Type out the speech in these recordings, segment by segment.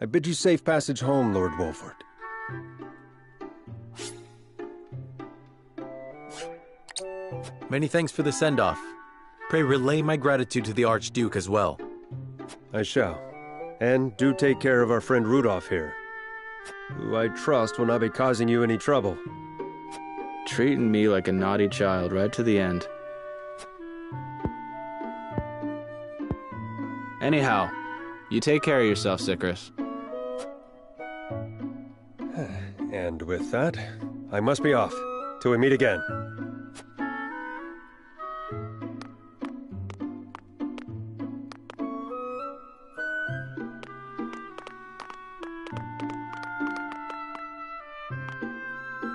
I bid you safe passage home, Lord Wolford. Many thanks for the send-off. Pray relay my gratitude to the Archduke as well. I shall. And do take care of our friend Rudolph here, who I trust will not be causing you any trouble. Treating me like a naughty child right to the end. Anyhow, you take care of yourself, Sycris. And with that, I must be off, till we meet again.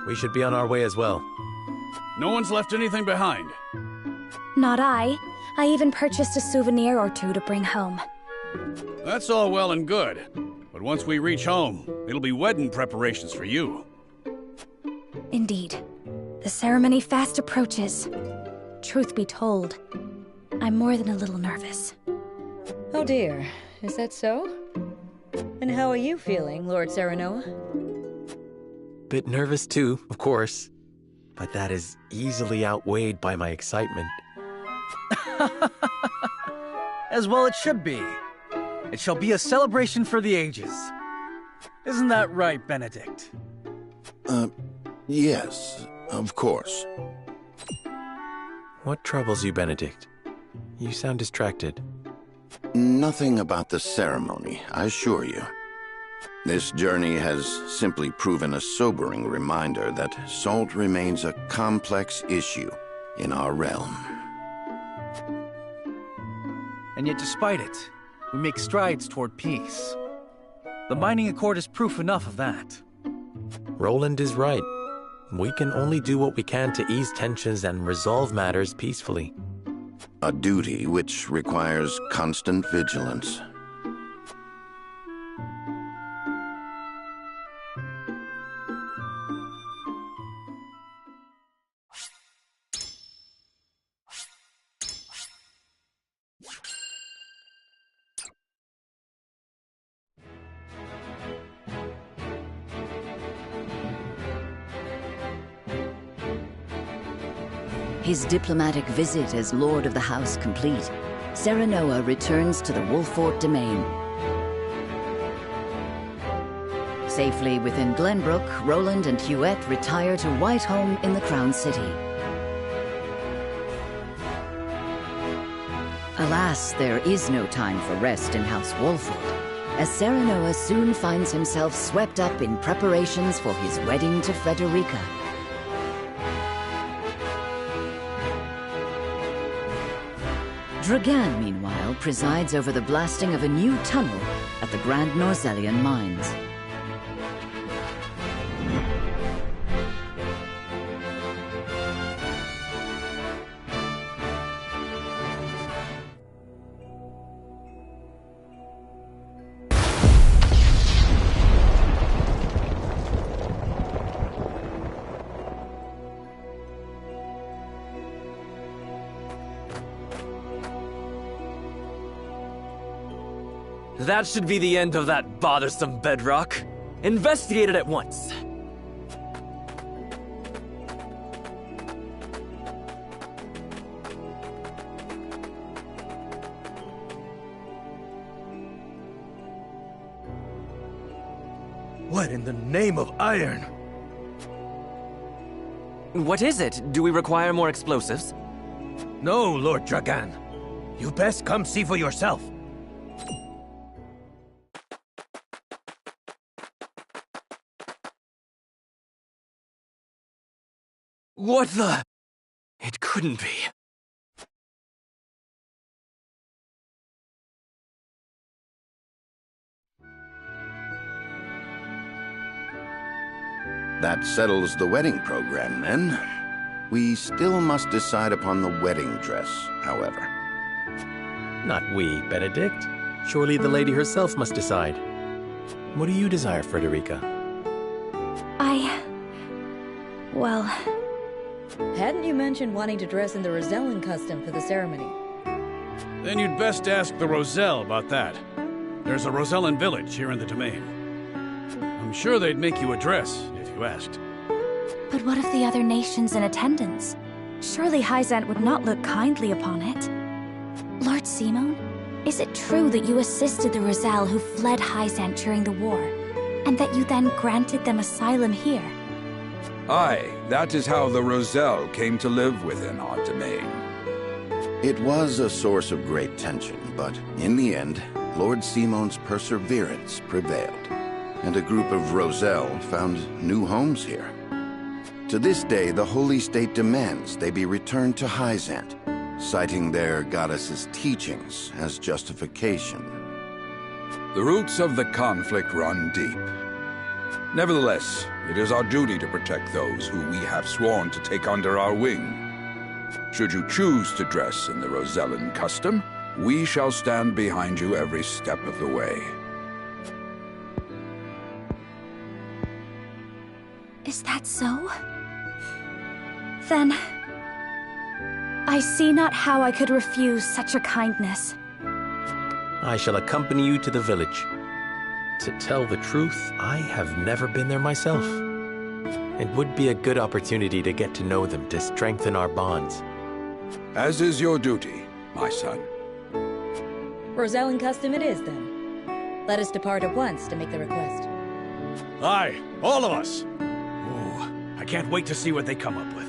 We should be on our way as well. No one's left anything behind. Not I. I even purchased a souvenir or two to bring home. That's all well and good. But once we reach home, it'll be wedding preparations for you. Indeed. The ceremony fast approaches. Truth be told, I'm more than a little nervous. Oh dear, is that so? And how are you feeling, Lord Serenoa? Bit nervous too, of course. But that is easily outweighed by my excitement. As well it should be. It shall be a celebration for the ages. Isn't that right, Benedict? Yes, of course. What troubles you, Benedict? You sound distracted. Nothing about the ceremony, I assure you. This journey has simply proven a sobering reminder that salt remains a complex issue in our realm. And yet despite it, we make strides toward peace. The mining accord is proof enough of that. Roland is right. We can only do what we can to ease tensions and resolve matters peacefully. A duty which requires constant vigilance. His diplomatic visit as Lord of the House complete, Serenoa returns to the Wolfort domain. Safely within Glenbrook, Roland and Huette retire to Whiteholm in the Crown City. Alas, there is no time for rest in House Wolfort, as Serenoa soon finds himself swept up in preparations for his wedding to Frederica. Dragan, meanwhile, presides over the blasting of a new tunnel at the Grand Norzelian mines. That should be the end of that bothersome bedrock. Investigate it at once. What in the name of iron? What is it? Do we require more explosives? No, Lord Dragan. You best come see for yourself. What the? It couldn't be. That settles the wedding program, then. We still must decide upon the wedding dress, however. Not we, Benedict. Surely the lady herself must decide. What do you desire, Frederica? Well... Hadn't you mentioned wanting to dress in the Rosellan custom for the ceremony? Then you'd best ask the Roselle about that. There's a Rosellan village here in the domain. I'm sure they'd make you a dress if you asked. But what of the other nations in attendance? Surely Hyzant would not look kindly upon it. Lord Simon, is it true that you assisted the Roselle who fled Hyzant during the war, and that you then granted them asylum here? Aye, that is how the Roselle came to live within our domain. It was a source of great tension, but in the end, Lord Simon's perseverance prevailed, and a group of Roselle found new homes here. To this day, the Holy State demands they be returned to Hyzant, citing their goddess's teachings as justification. The roots of the conflict run deep. Nevertheless, it is our duty to protect those who we have sworn to take under our wing. Should you choose to dress in the Rosellan custom, we shall stand behind you every step of the way. Is that so? Then I see not how I could refuse such a kindness. I shall accompany you to the village. To tell the truth, I have never been there myself. It would be a good opportunity to get to know them to strengthen our bonds. As is your duty, my son. Rosellan custom it is, then. Let us depart at once to make the request. Aye, all of us. Ooh, I can't wait to see what they come up with.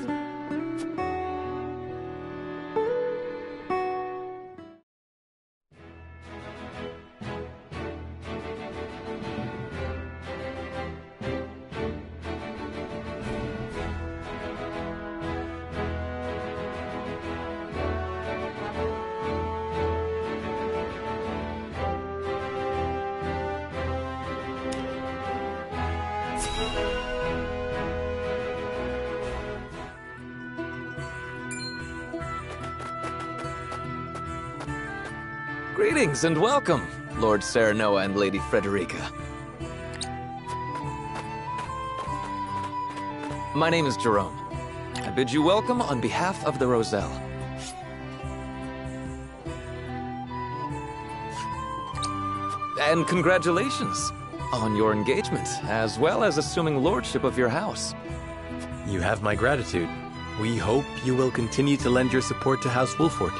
Greetings and welcome, Lord Serenoa and Lady Frederica. My name is Jerome. I bid you welcome on behalf of the Roselle. And congratulations on your engagement, as well as assuming lordship of your house. You have my gratitude. We hope you will continue to lend your support to House Wolford.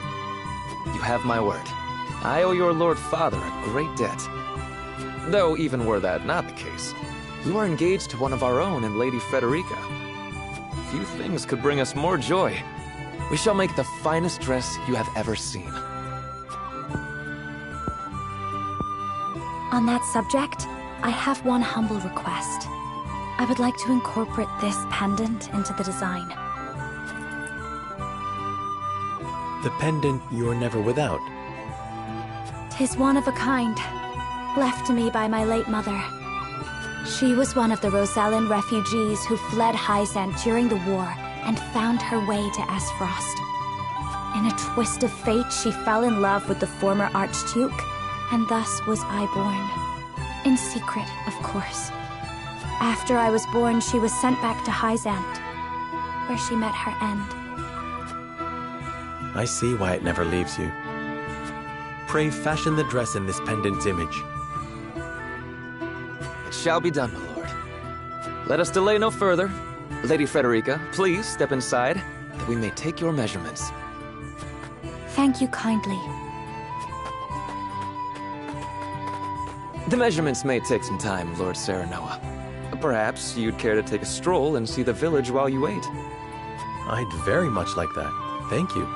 You have my word. I owe your Lord Father a great debt. Though even were that not the case, you are engaged to one of our own in Lady Frederica. Few things could bring us more joy. We shall make the finest dress you have ever seen. On that subject, I have one humble request. I would like to incorporate this pendant into the design. The pendant you're never without. 'Tis one of a kind, left to me by my late mother. She was one of the Rosellan refugees who fled Hyzant during the war and found her way to Aesfrost. In a twist of fate, she fell in love with the former Archduke, and thus was I born. In secret, of course. After I was born, she was sent back to Hyzant, where she met her end. I see why it never leaves you. Pray fashion the dress in this pendant's image. It shall be done, my lord. Let us delay no further. Lady Frederica, please step inside, that we may take your measurements. Thank you kindly. The measurements may take some time, Lord Serenoa. Perhaps you'd care to take a stroll and see the village while you wait. I'd very much like that. Thank you.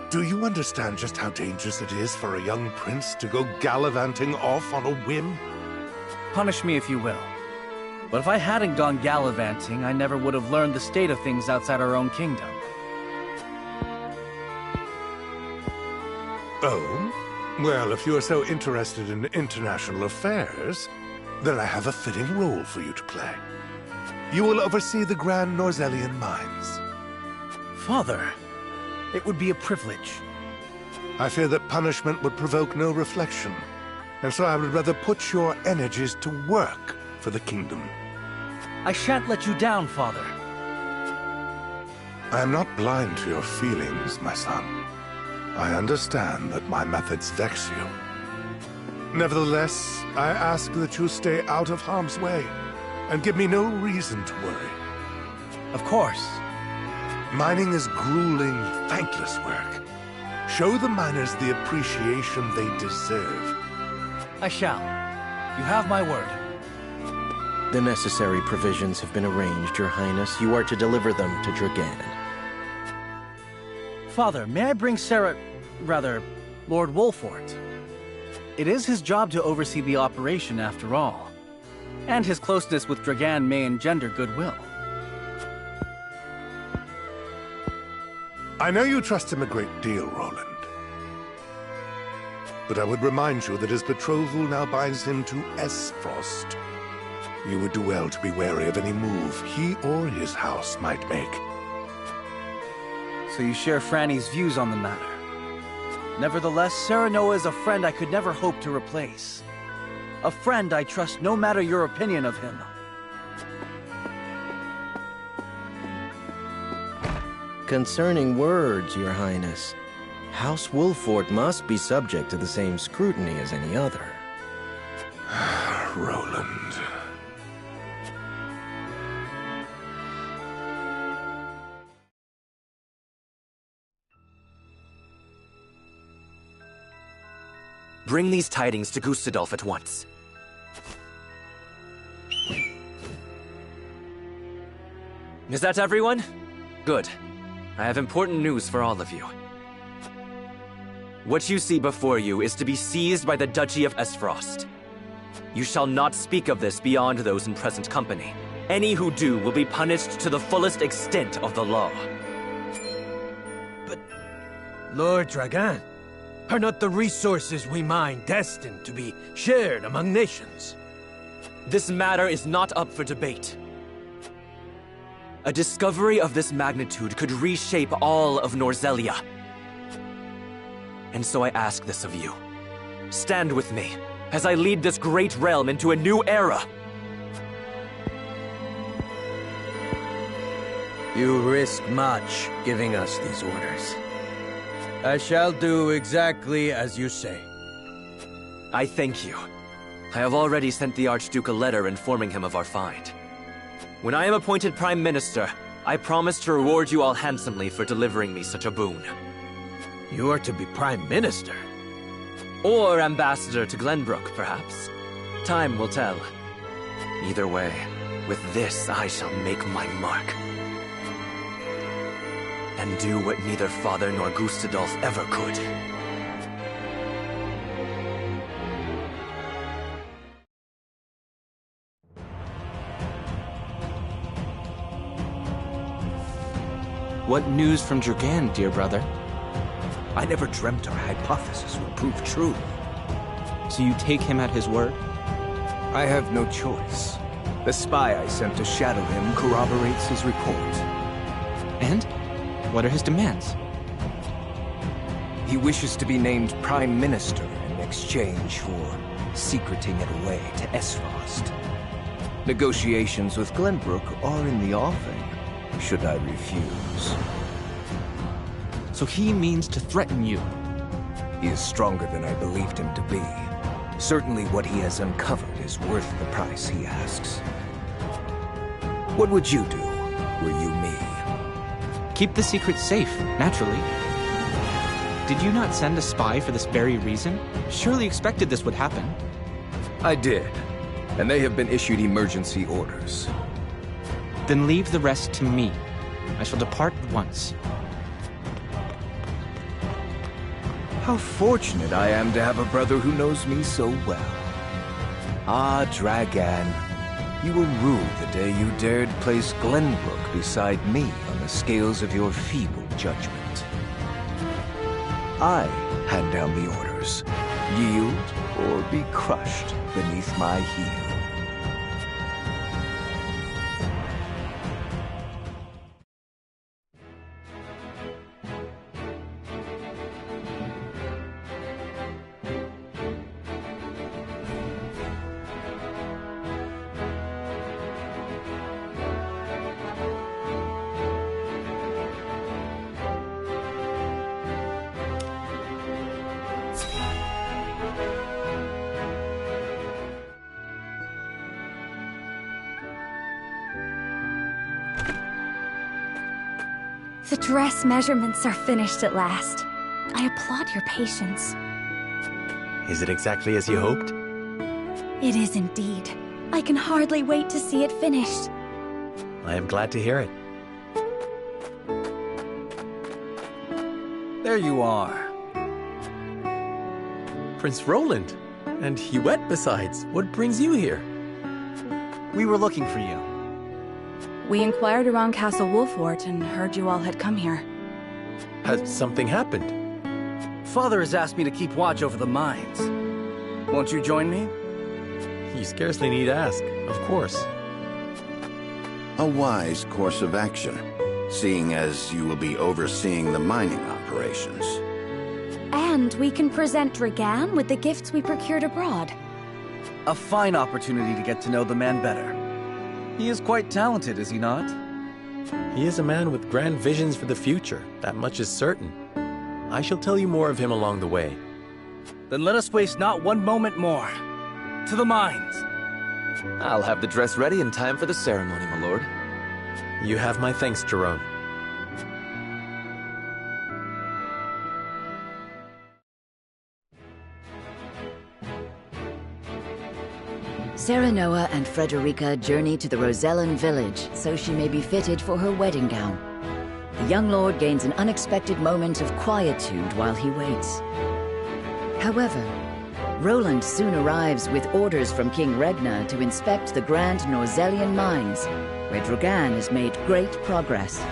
Do you understand just how dangerous it is for a young prince to go gallivanting off on a whim? Punish me if you will. But if I hadn't gone gallivanting, I never would have learned the state of things outside our own kingdom. Oh? Well, if you are so interested in international affairs, then I have a fitting role for you to play. You will oversee the Grand Norzellian mines. Father, it would be a privilege. I fear that punishment would provoke no reflection, and so I would rather put your energies to work for the kingdom. I shan't let you down, Father. I am not blind to your feelings, my son. I understand that my methods vex you. Nevertheless, I ask that you stay out of harm's way, and give me no reason to worry. Of course. Mining is grueling, thankless work. Show the miners the appreciation they deserve. I shall. You have my word. The necessary provisions have been arranged, Your Highness. You are to deliver them to Dragan. Father, may I bring Lord Wolfort? It is his job to oversee the operation after all. And his closeness with Dragan may engender goodwill. I know you trust him a great deal, Roland. But I would remind you that his betrothal now binds him to Esfrost. You would do well to be wary of any move he or his house might make. So you share Franny's views on the matter. Nevertheless, Serenoa is a friend I could never hope to replace. A friend I trust no matter your opinion of him. Concerning words, Your Highness, House Wolfort must be subject to the same scrutiny as any other. Roland. Bring these tidings to Gustadolf at once. Is that everyone? Good. I have important news for all of you. What you see before you is to be seized by the Duchy of Esfrost. You shall not speak of this beyond those in present company. Any who do will be punished to the fullest extent of the law. But, Lord Dragan, are not the resources we mine destined to be shared among nations? This matter is not up for debate. A discovery of this magnitude could reshape all of Norzellia. And so I ask this of you. Stand with me, as I lead this great realm into a new era. You risk much giving us these orders. I shall do exactly as you say. I thank you. I have already sent the Archduke a letter informing him of our find. When I am appointed Prime Minister, I promise to reward you all handsomely for delivering me such a boon. You are to be Prime Minister? Or Ambassador to Glenbrook, perhaps. Time will tell. Either way, with this I shall make my mark. And do what neither Father nor Gustadolf ever could. What news from Dragan, dear brother? I never dreamt our hypothesis would prove true. So you take him at his word? I have no choice. The spy I sent to shadow him corroborates his report. And? What are his demands? He wishes to be named Prime Minister in exchange for secreting it away to Esfrost. Negotiations with Glenbrook are in the offing, should I refuse. So he means to threaten you? He is stronger than I believed him to be. Certainly what he has uncovered is worth the price he asks. What would you do, were you me? Keep the secret safe, naturally. Did you not send a spy for this very reason? Surely expected this would happen. I did, and they have been issued emergency orders. Then leave the rest to me. I shall depart at once. How fortunate I am to have a brother who knows me so well. Ah, Dragan, you will rue the day you dared place Glenbrook beside me on the scales of your feeble judgment. I hand down the orders. Yield or be crushed beneath my heel. The dress measurements are finished at last. I applaud your patience. Is it exactly as you hoped? It is indeed. I can hardly wait to see it finished. I am glad to hear it. There you are. Prince Roland. And Huette besides. What brings you here? We were looking for you. We inquired around Castle Wolfort and heard you all had come here. Has something happened? Father has asked me to keep watch over the mines. Won't you join me? You scarcely need ask, of course. A wise course of action, seeing as you will be overseeing the mining operations. And we can present Dragan with the gifts we procured abroad. A fine opportunity to get to know the man better. He is quite talented, is he not? He is a man with grand visions for the future, that much is certain. I shall tell you more of him along the way. Then let us waste not one moment more. To the mines! I'll have the dress ready in time for the ceremony, my lord. You have my thanks, Jerome. Serenoa and Frederica journey to the Rosellan village so she may be fitted for her wedding gown. The young lord gains an unexpected moment of quietude while he waits. However, Roland soon arrives with orders from King Regna to inspect the Grand Norzellian mines, where Dragan has made great progress.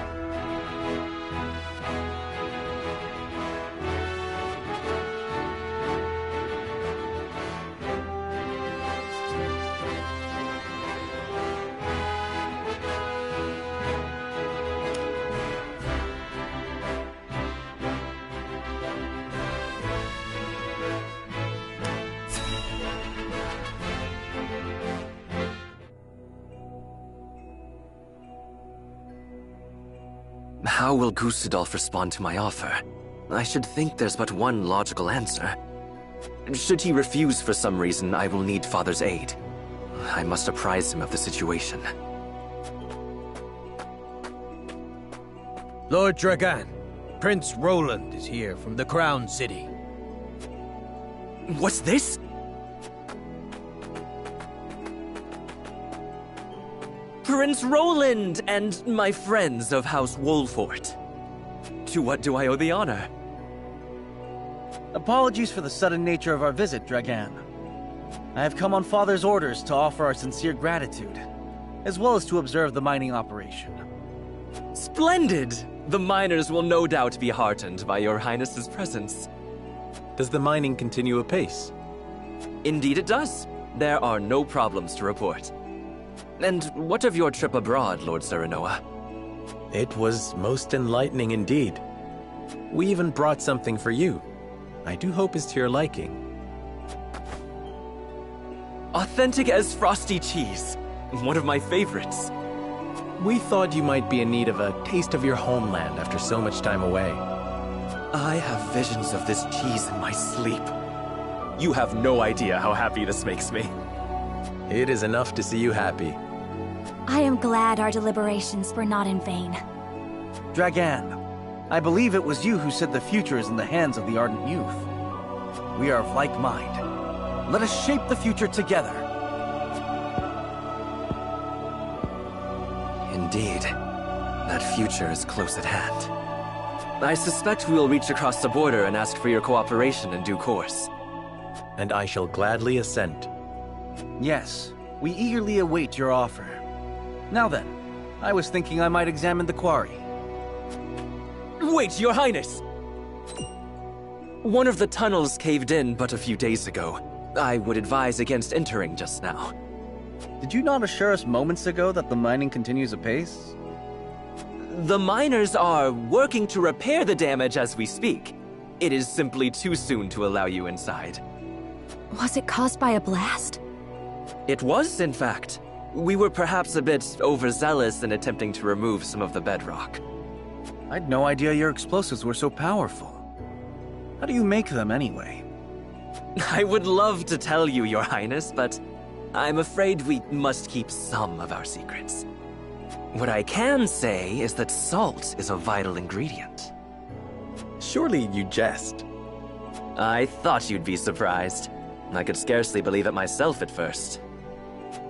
How will Gustadolf respond to my offer? I should think there's but one logical answer. Should he refuse for some reason, I will need Father's aid. I must apprise him of the situation. Lord Dragan, Prince Roland is here from the Crown City. What's this? Prince Roland and my friends of House Wolfort. To what do I owe the honor? Apologies for the sudden nature of our visit, Dragan. I have come on Father's orders to offer our sincere gratitude, as well as to observe the mining operation. Splendid! The miners will no doubt be heartened by your Highness's presence. Does the mining continue apace? Indeed it does. There are no problems to report. And what of your trip abroad, Lord Serenoa? It was most enlightening indeed. We even brought something for you. I do hope it's to your liking. Authentic as frosty cheese. One of my favorites. We thought you might be in need of a taste of your homeland after so much time away. I have visions of this cheese in my sleep. You have no idea how happy this makes me. It is enough to see you happy. I am glad our deliberations were not in vain. Dragan, I believe it was you who said the future is in the hands of the ardent youth. We are of like mind. Let us shape the future together. Indeed, that future is close at hand. I suspect we will reach across the border and ask for your cooperation in due course. And I shall gladly assent. Yes, we eagerly await your offer. Now then, I was thinking I might examine the quarry. Wait, Your Highness! One of the tunnels caved in but a few days ago. I would advise against entering just now. Did you not assure us moments ago that the mining continues apace? The miners are working to repair the damage as we speak. It is simply too soon to allow you inside. Was it caused by a blast? It was, in fact. We were perhaps a bit overzealous in attempting to remove some of the bedrock. I'd no idea your explosives were so powerful. How do you make them anyway? I would love to tell you, Your Highness, but I'm afraid we must keep some of our secrets. What I can say is that salt is a vital ingredient. Surely you jest. I thought you'd be surprised. I could scarcely believe it myself at first.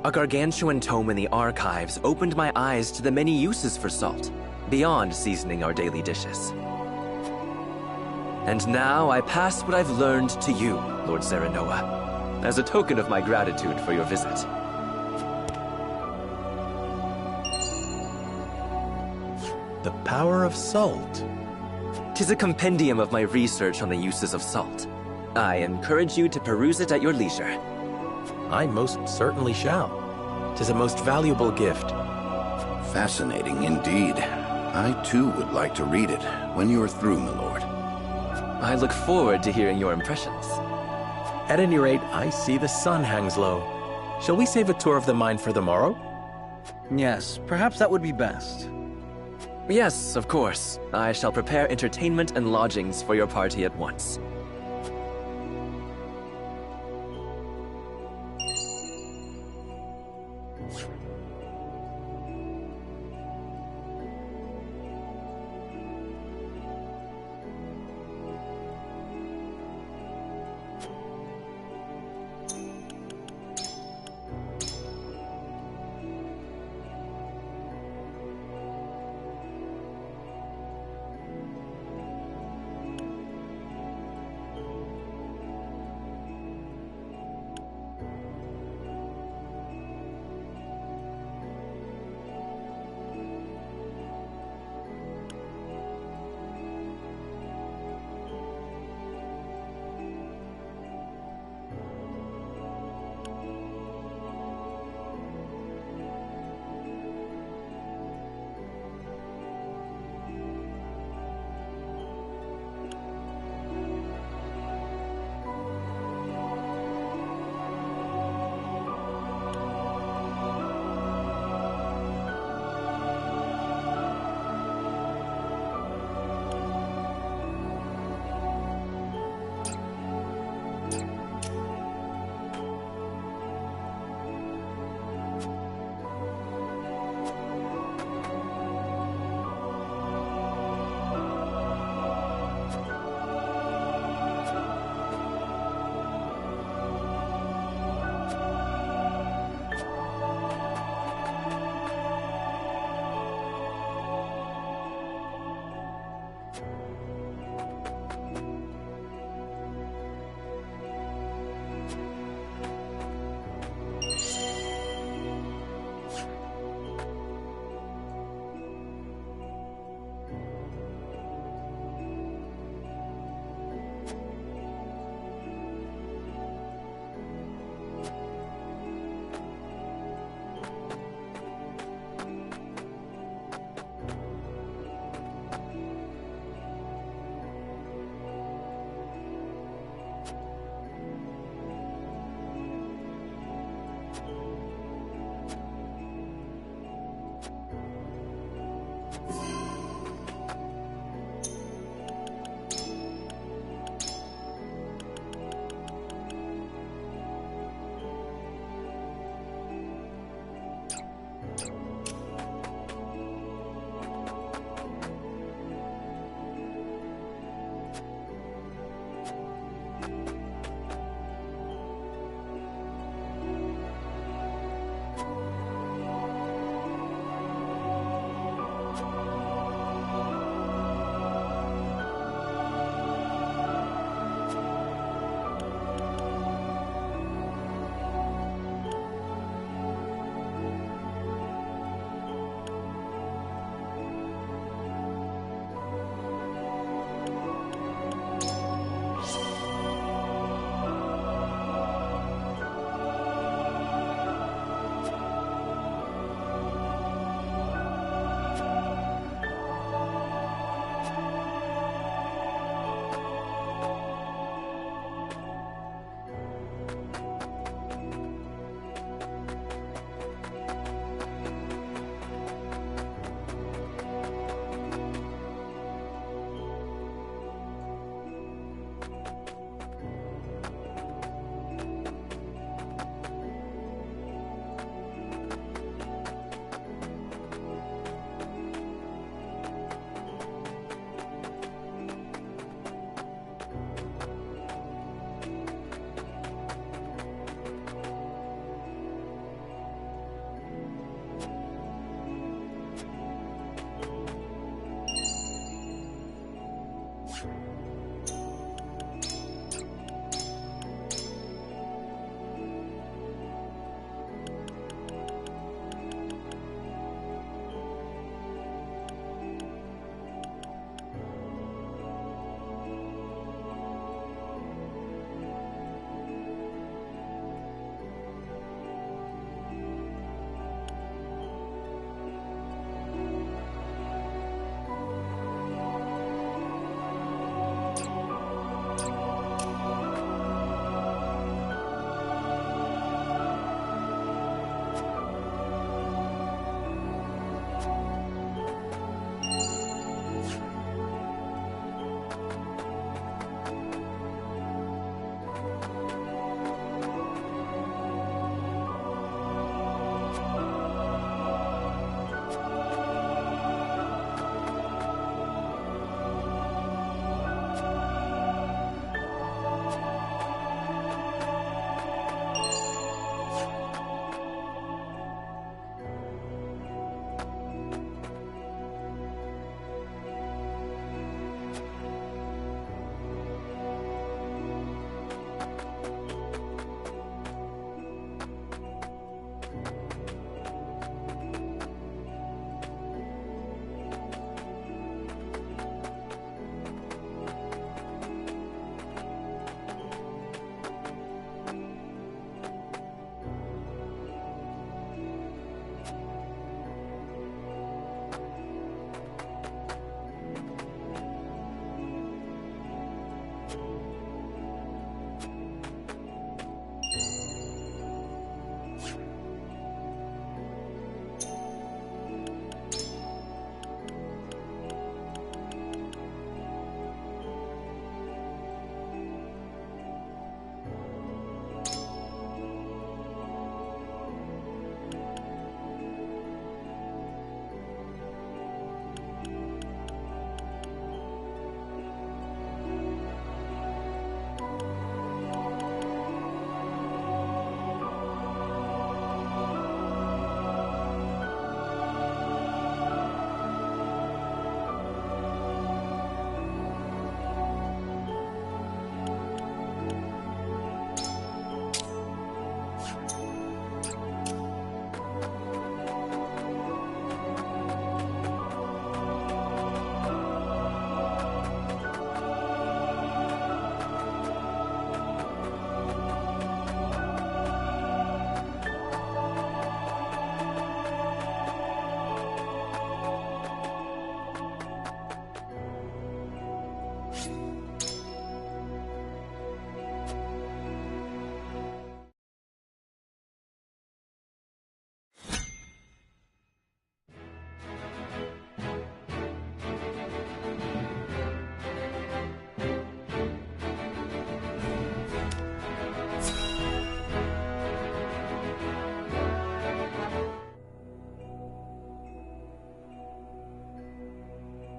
A gargantuan tome in the archives opened my eyes to the many uses for salt, beyond seasoning our daily dishes. And now I pass what I've learned to you, Lord Serenoa, as a token of my gratitude for your visit. The power of salt. 'Tis a compendium of my research on the uses of salt. I encourage you to peruse it at your leisure. I most certainly shall. 'Tis a most valuable gift. Fascinating indeed. I too would like to read it when you are through, my lord. I look forward to hearing your impressions. At any rate, I see the sun hangs low. Shall we save a tour of the mine for the morrow? Yes, perhaps that would be best. Yes, of course. I shall prepare entertainment and lodgings for your party at once.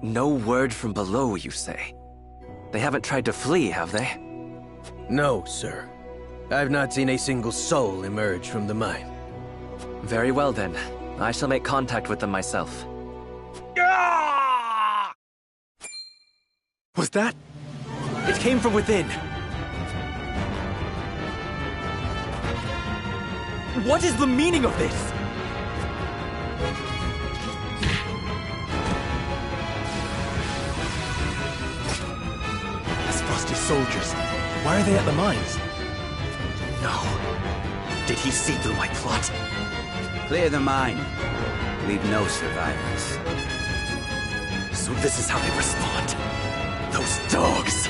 No word from below, you say? They haven't tried to flee, have they? No, sir. I've not seen a single soul emerge from the mine. Very well then. I shall make contact with them myself. Was that? It came from within. What is the meaning of this? As Frosty's soldiers. Why are they at the mines? No. Did he see through my plot? Clear the mine. Leave no survivors. So this is how they respond. Those dogs!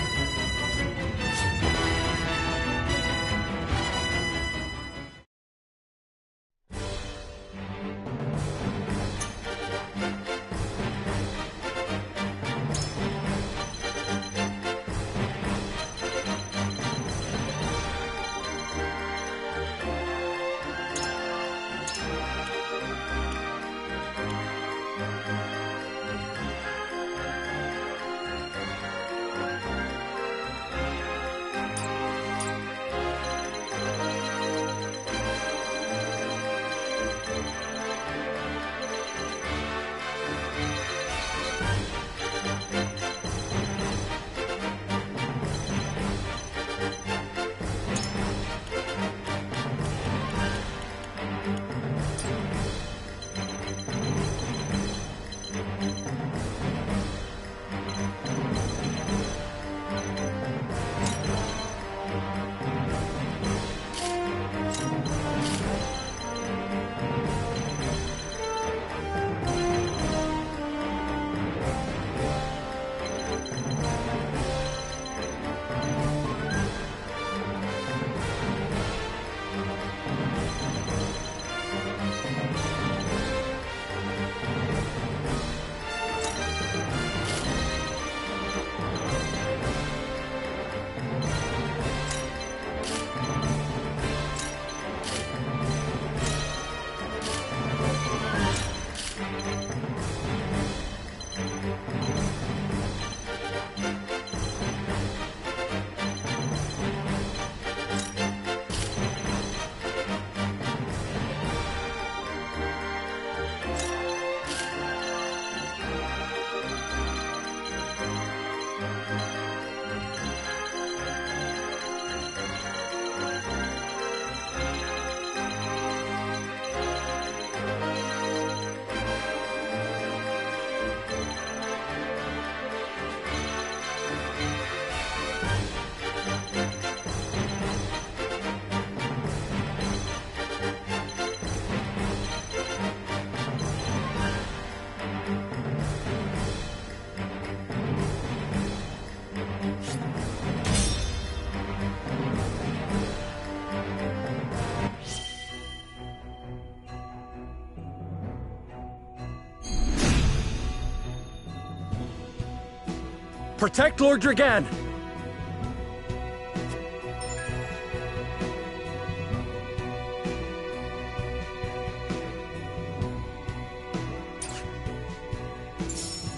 Protect Lord Dragan!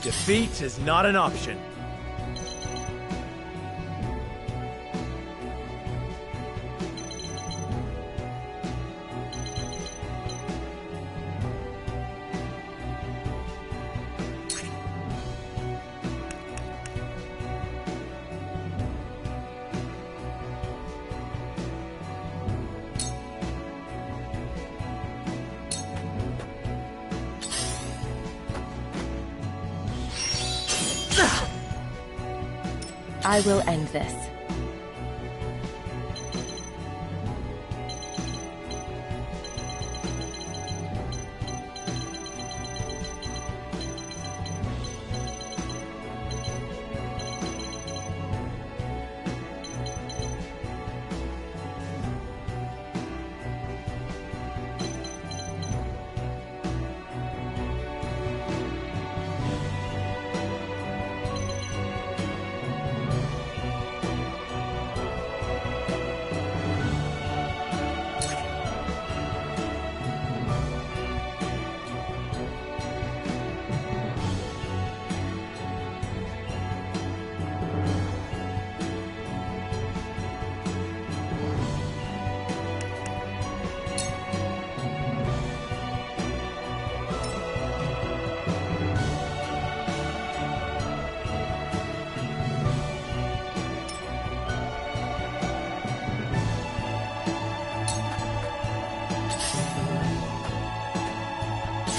Defeat is not an option. I will end this.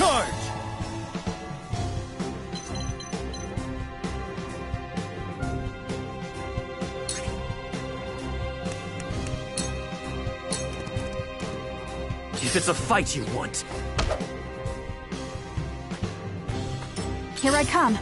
Charge! If it's a fight you want. Here I come.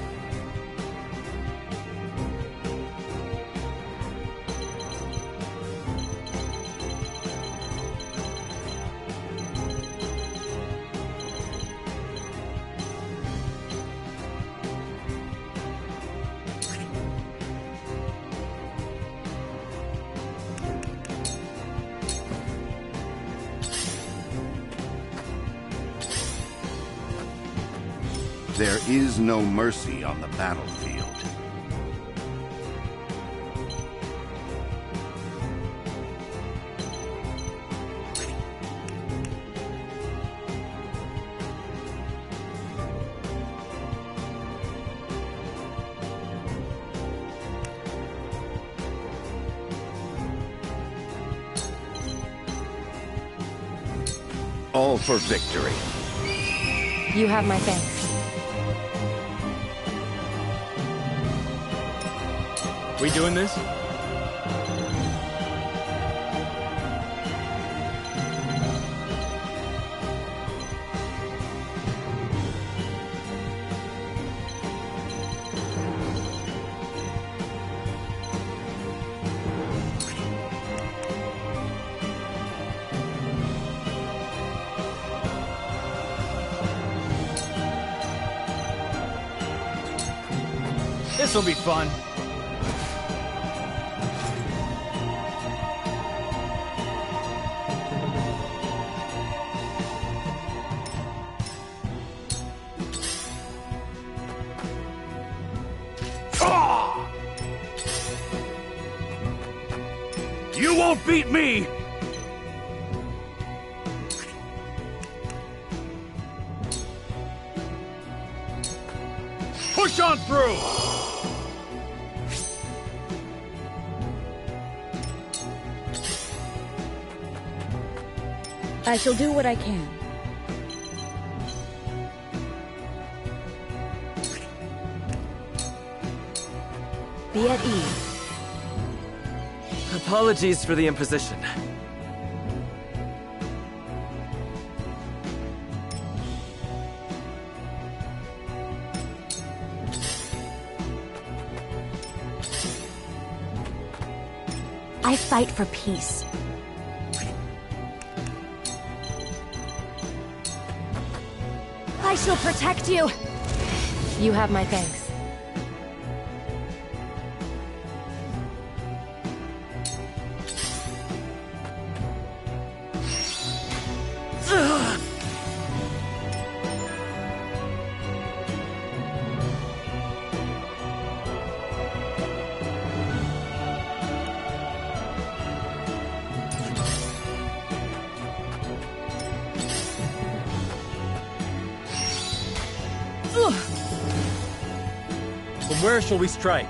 There is no mercy on the battlefield. All for victory. You have my thanks. We doing this? This'll be fun. You won't beat me! Push on through! I shall do what I can. Be at ease. Apologies for the imposition. I fight for peace. I shall protect you! You have my thanks. From where shall we strike?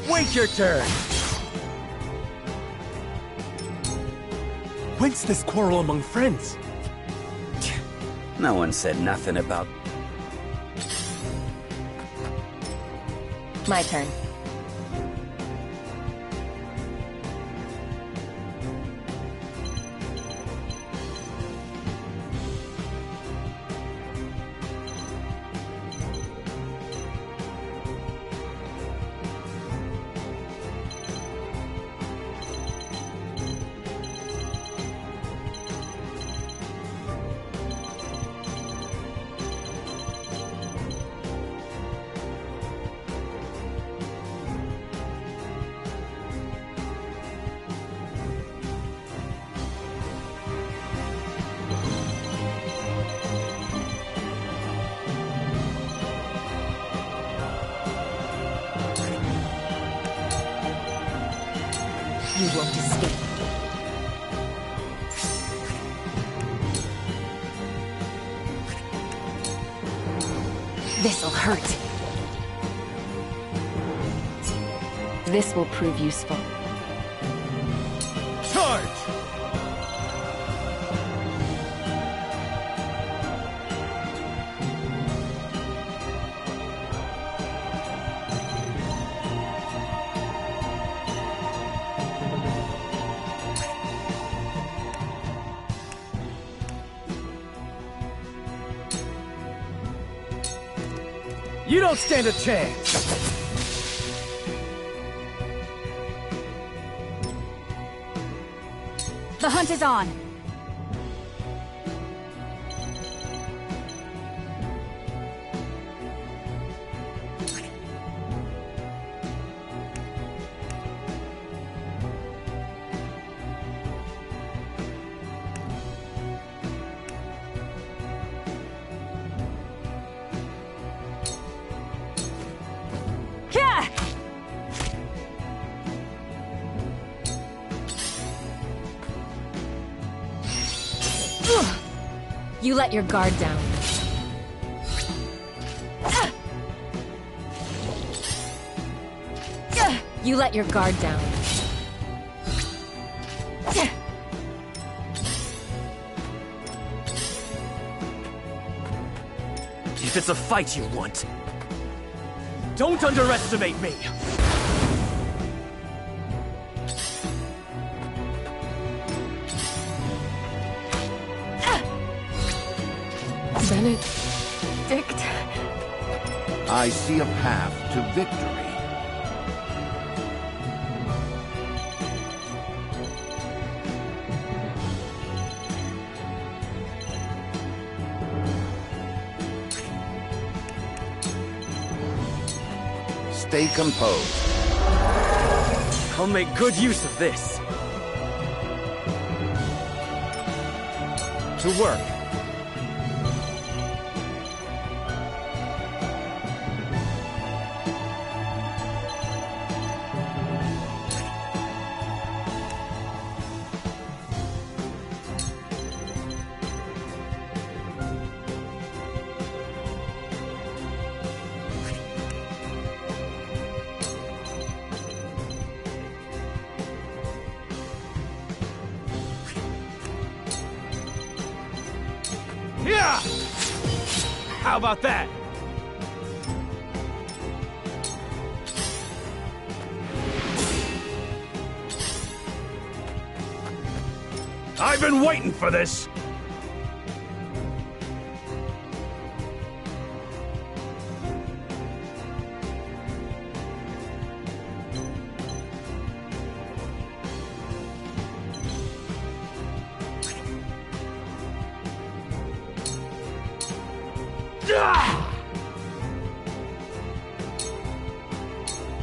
Wait your turn! Whence this quarrel among friends? No one said nothing about... My turn. won't escape. This'll hurt. This will prove useful. Charge! You don't stand a chance! The hunt is on! You let your guard down. You let your guard down. If it's a fight you want, don't underestimate me! Benedict? I see a path to victory. Stay composed. I'll make good use of this. To work. Yeah! How about that? I've been waiting for this!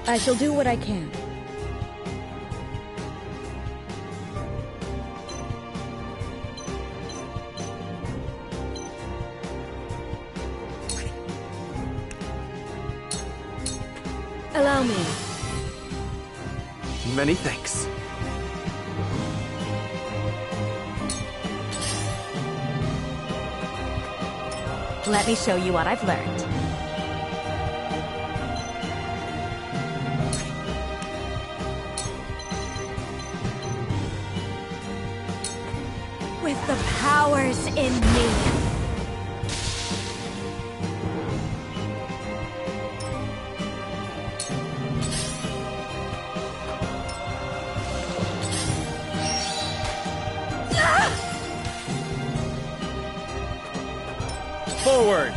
I shall do what I can. Allow me. Many thanks. Let me show you what I've learned. With the powers in me. Forward!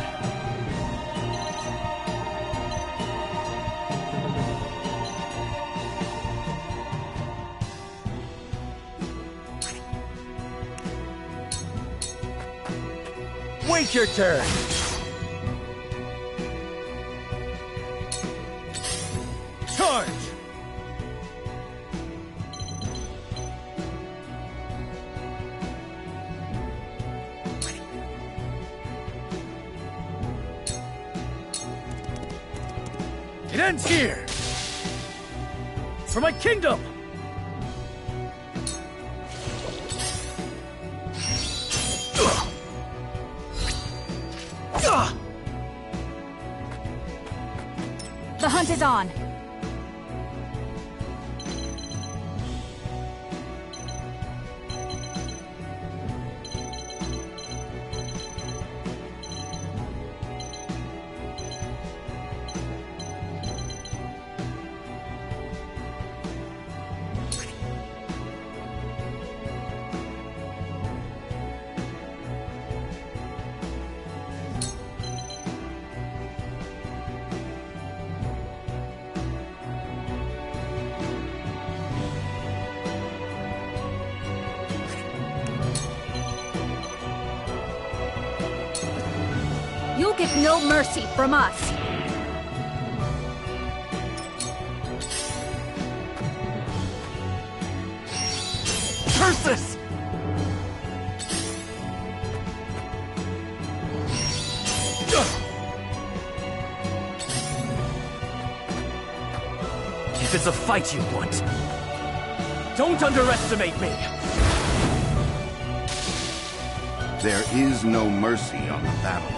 Wait your turn! Charge! It ends here! For my kingdom! hunt is on! You'll get no mercy from us! Curses! If it's a fight you want, don't underestimate me! There is no mercy on the battlefield.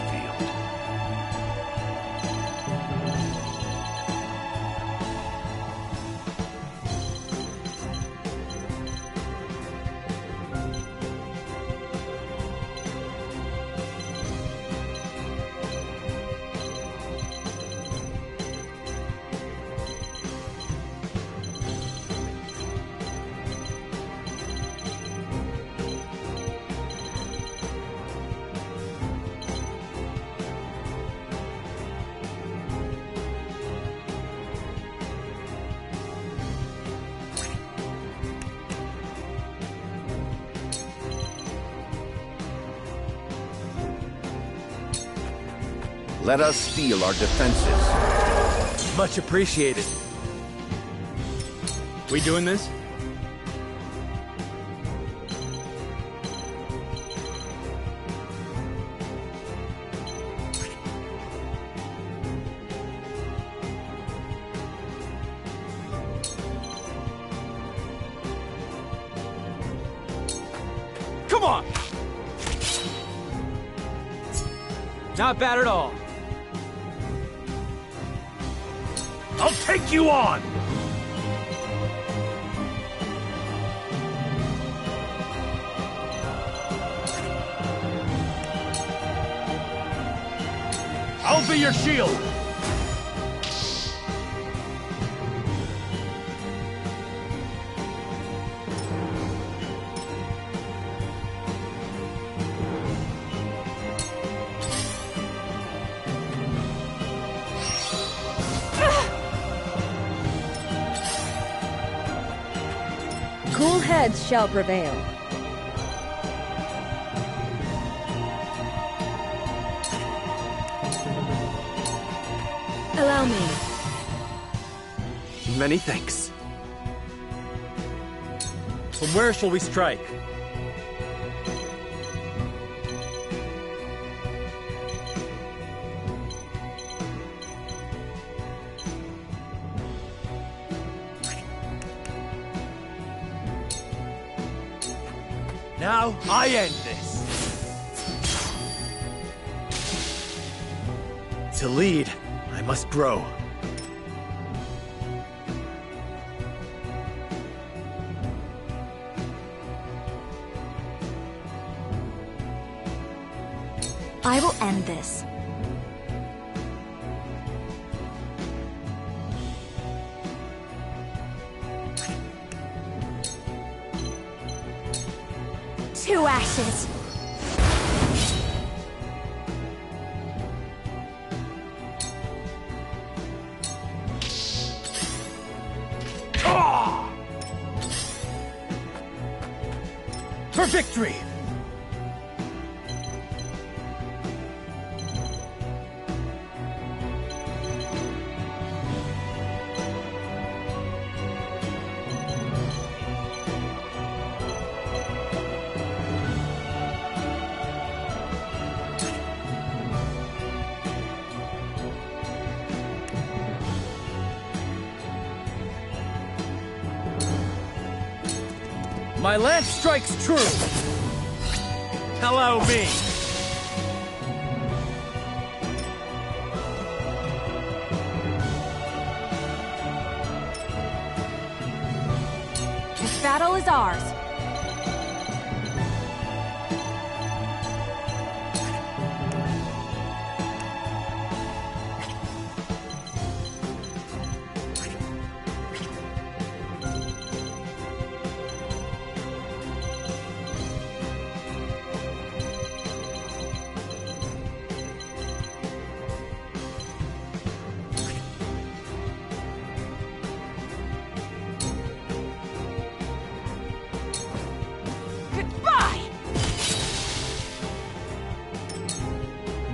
Let us steel our defenses. Much appreciated. We doing this? Come on! Not bad at all. I'll take you on! I'll be your shield! Cool heads shall prevail. Allow me. Many thanks. So where shall we strike? Now, I end this. To lead, I must grow. I will end this. To ashes. For victory! My lance strikes true! Allow me! battle is ours.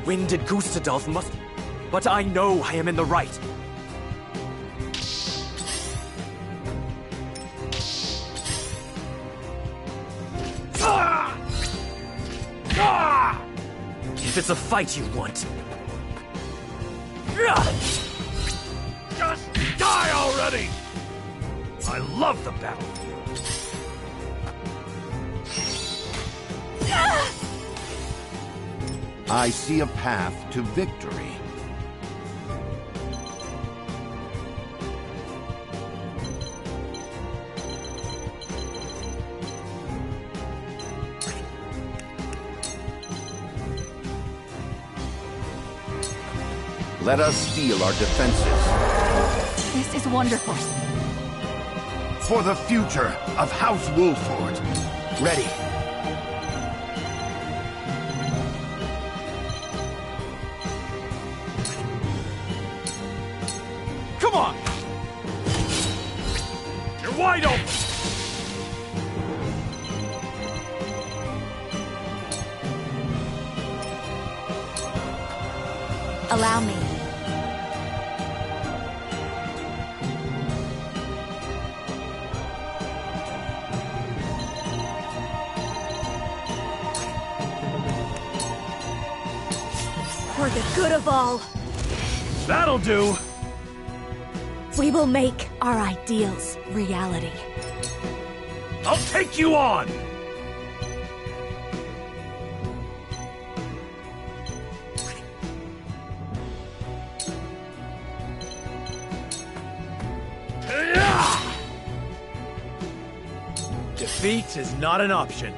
Winded Gustadolf must... But I know I am in the right. If it's a fight you want... Just die already! I love the battlefield. I see a path to victory. Let us steel our defenses. This is wonderful. For the future of House Wolford. Ready. Come on! You're wide open! Allow me. For the good of all. That'll do! We will make our ideals reality. I'll take you on! Defeat is not an option.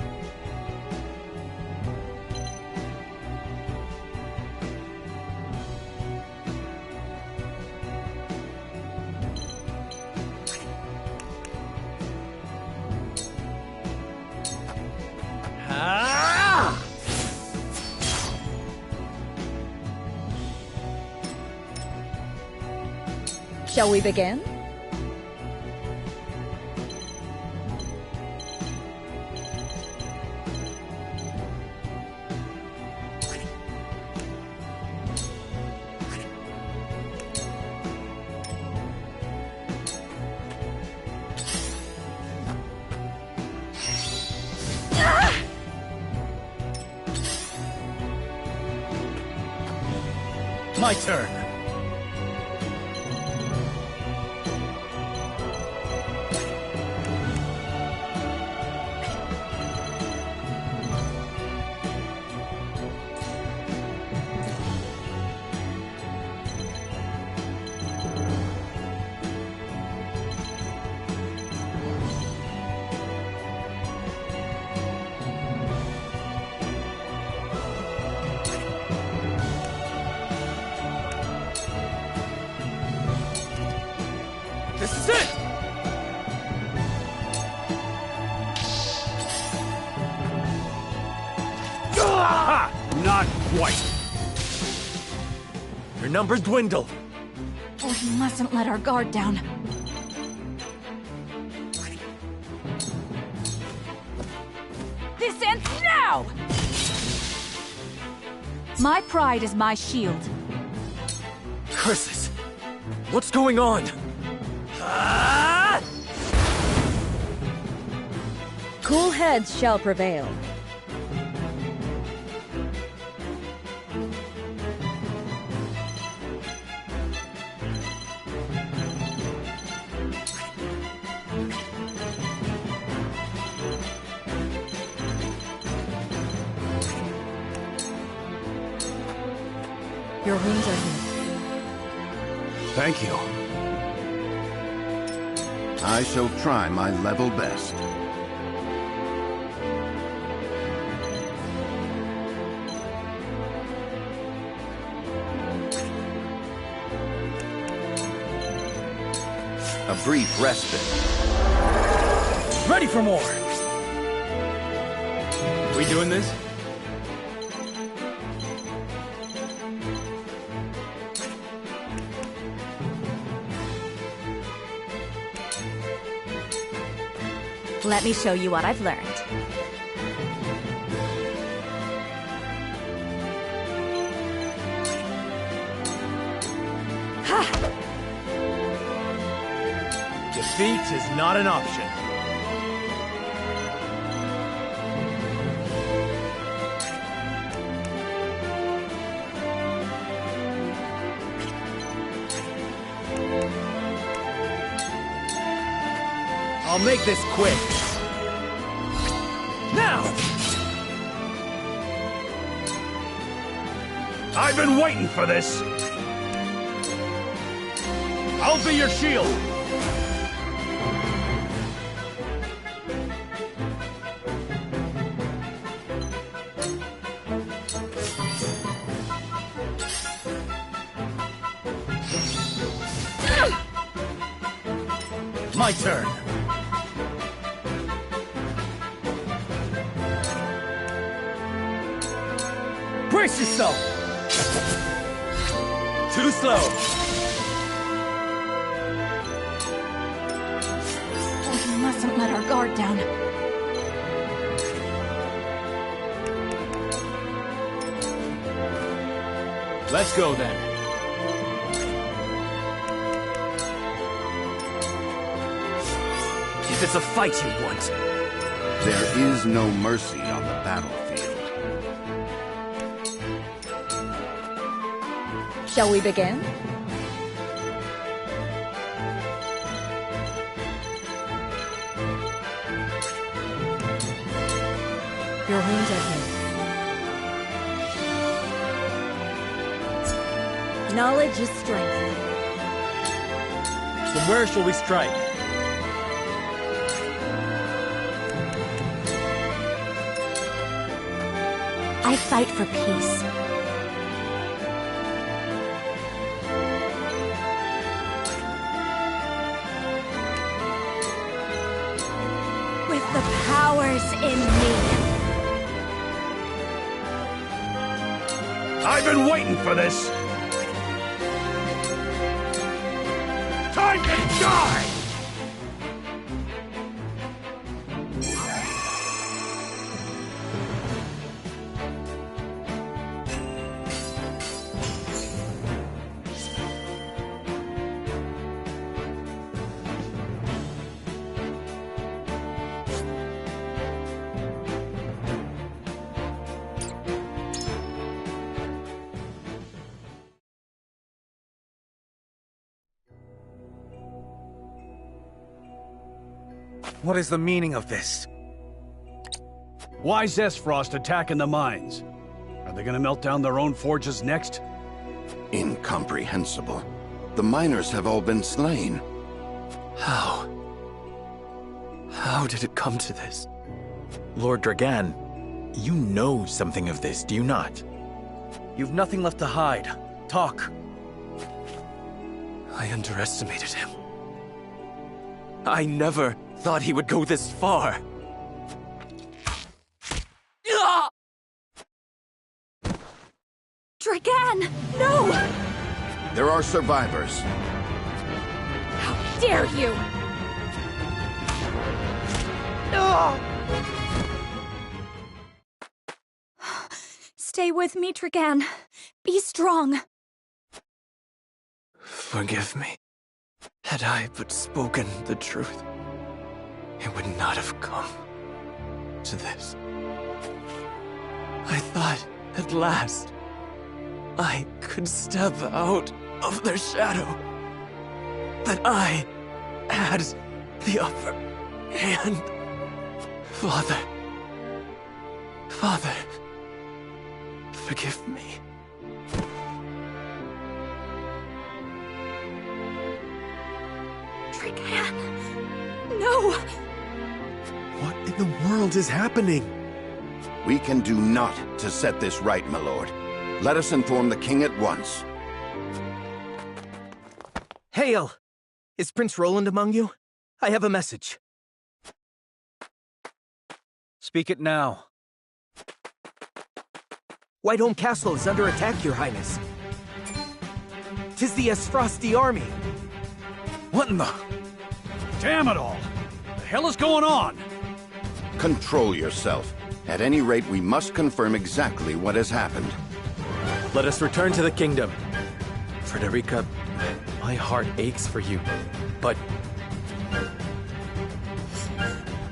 Shall we begin? My turn. This is it! Ah! Not quite. Your numbers dwindle. We mustn't let our guard down. This ends now! My pride is my shield. Curses! What's going on? Cool heads shall prevail. Your wounds are healed. Thank you. I shall try my level best. A brief respite. Ready for more! We doing this? Let me show you what I've learned. Ha! Defeat is not an option. I'll make this quick. Now! I've been waiting for this. I'll be your shield. My turn. Brace yourself! Too slow! We mustn't let our guard down. Let's go then. If it's a fight you want. There is no mercy on the battlefield. Shall we begin? Your wounds are healed. Knowledge is strength. Then where shall we strike? I fight for peace. With the powers in me. I've been waiting for this. Time to die! What is the meaning of this? Why is Zesfrost attacking the mines? Are they gonna melt down their own forges next? Incomprehensible. The miners have all been slain. How? How did it come to this? Lord Dragan, you know something of this, do you not? You've nothing left to hide. Talk. I underestimated him. I never thought he would go this far. Dragan! No! There are survivors. How dare you! Stay with me, Dragan. Be strong. Forgive me. Had I but spoken the truth, it would not have come to this. I thought, at last, I could step out of their shadow. That I had the upper hand. Father. Father. Forgive me. Dragan. No! What in the world is happening? We can do naught to set this right, my lord. Let us inform the king at once. Hail! Is Prince Roland among you? I have a message. Speak it now. Whitehome Castle is under attack, Your Highness. 'Tis the Esfrosti army. What in the... Damn it all! The hell is going on? Control yourself. At any rate, we must confirm exactly what has happened. Let us return to the kingdom. Frederica, my heart aches for you, but...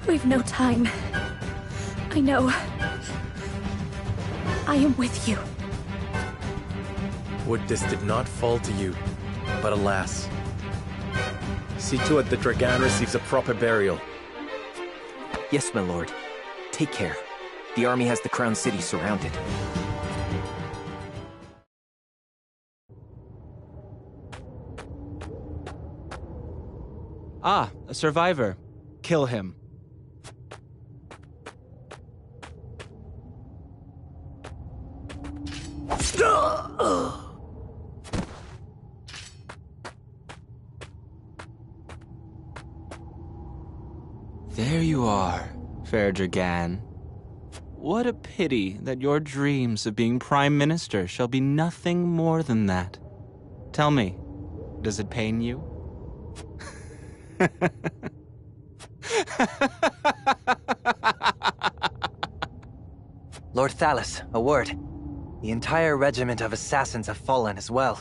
We've no time. I know. I am with you. Would this did not fall to you, but alas. See to it that Dragan receives a proper burial. Yes, my lord. Take care. The army has the Crown City surrounded. Ah, a survivor. Kill him. There you are, fair Dragan. What a pity that your dreams of being Prime Minister shall be nothing more than that. Tell me, does it pain you? Lord Thalas, a word. The entire regiment of assassins have fallen as well.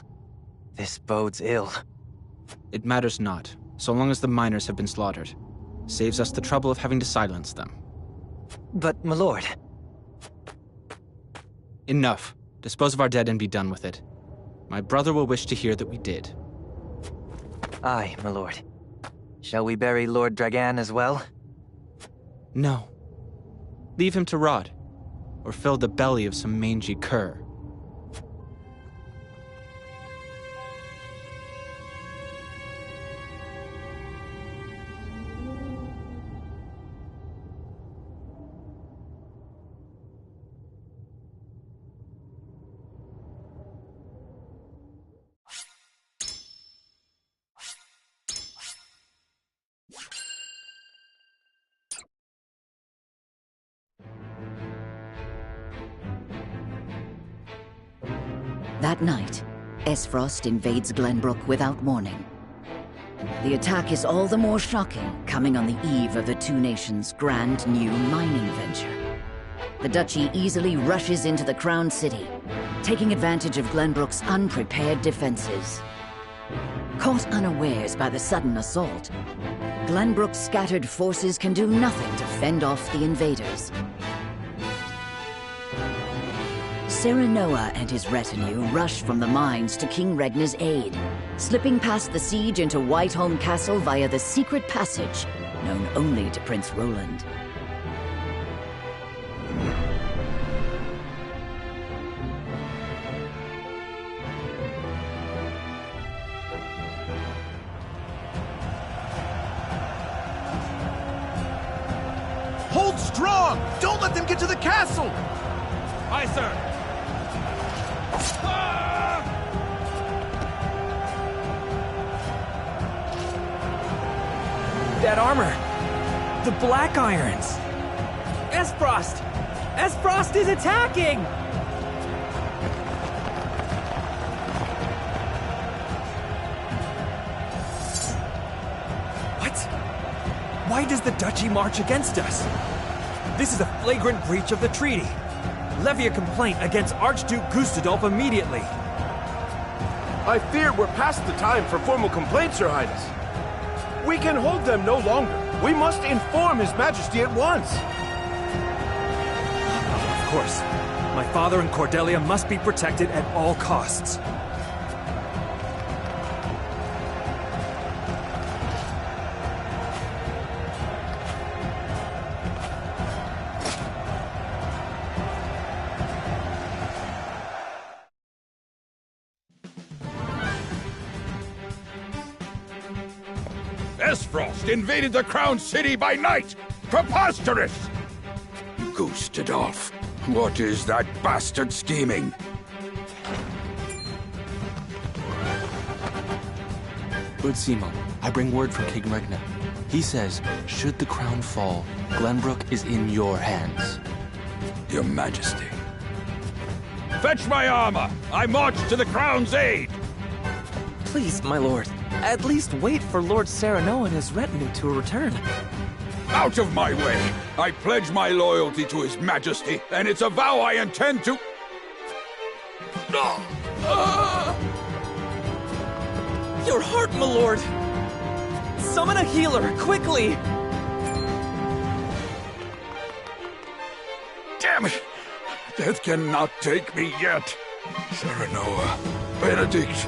This bodes ill. It matters not, so long as the miners have been slaughtered. Saves us the trouble of having to silence them. But, my lord... Enough. Dispose of our dead and be done with it. My brother will wish to hear that we did. Aye, my lord. Shall we bury Lord Dragan as well? No. Leave him to rot, or fill the belly of some mangy cur. That night, Esfrost invades Glenbrook without warning. The attack is all the more shocking, coming on the eve of the two nations' grand new mining venture. The Duchy easily rushes into the Crown City, taking advantage of Glenbrook's unprepared defenses. Caught unawares by the sudden assault, Glenbrook's scattered forces can do nothing to fend off the invaders. Serenoa and his retinue rush from the mines to King Regnar's aid, slipping past the siege into Whitehome Castle via the secret passage known only to Prince Roland. Hold strong! Don't let them get to the castle! Aye, sir. That armor! The Black Irons! Esfrost! Esfrost is attacking! What? Why does the Duchy march against us? This is a flagrant breach of the treaty. Levy a complaint against Archduke Gustadolf immediately. I fear we're past the time for formal complaints, Your Highness. We can hold them no longer. We must inform His Majesty at once. Of course. My father and Cordelia must be protected at all costs. Esfrost invaded the Crown City by night! Preposterous! Gustadolf, what is that bastard scheming? Good Simon, I bring word from King Regna. He says, should the crown fall, Glenbrook is in your hands. Your Majesty. Fetch my armor! I march to the Crown's aid! Please, my lord, at least wait for Lord Sereno and his retinue to return. Out of my way! I pledge my loyalty to His Majesty, and it's a vow I intend to... Your heart, my lord! Summon a healer, quickly! Damn it! Death cannot take me yet. Serenoa, Benedict,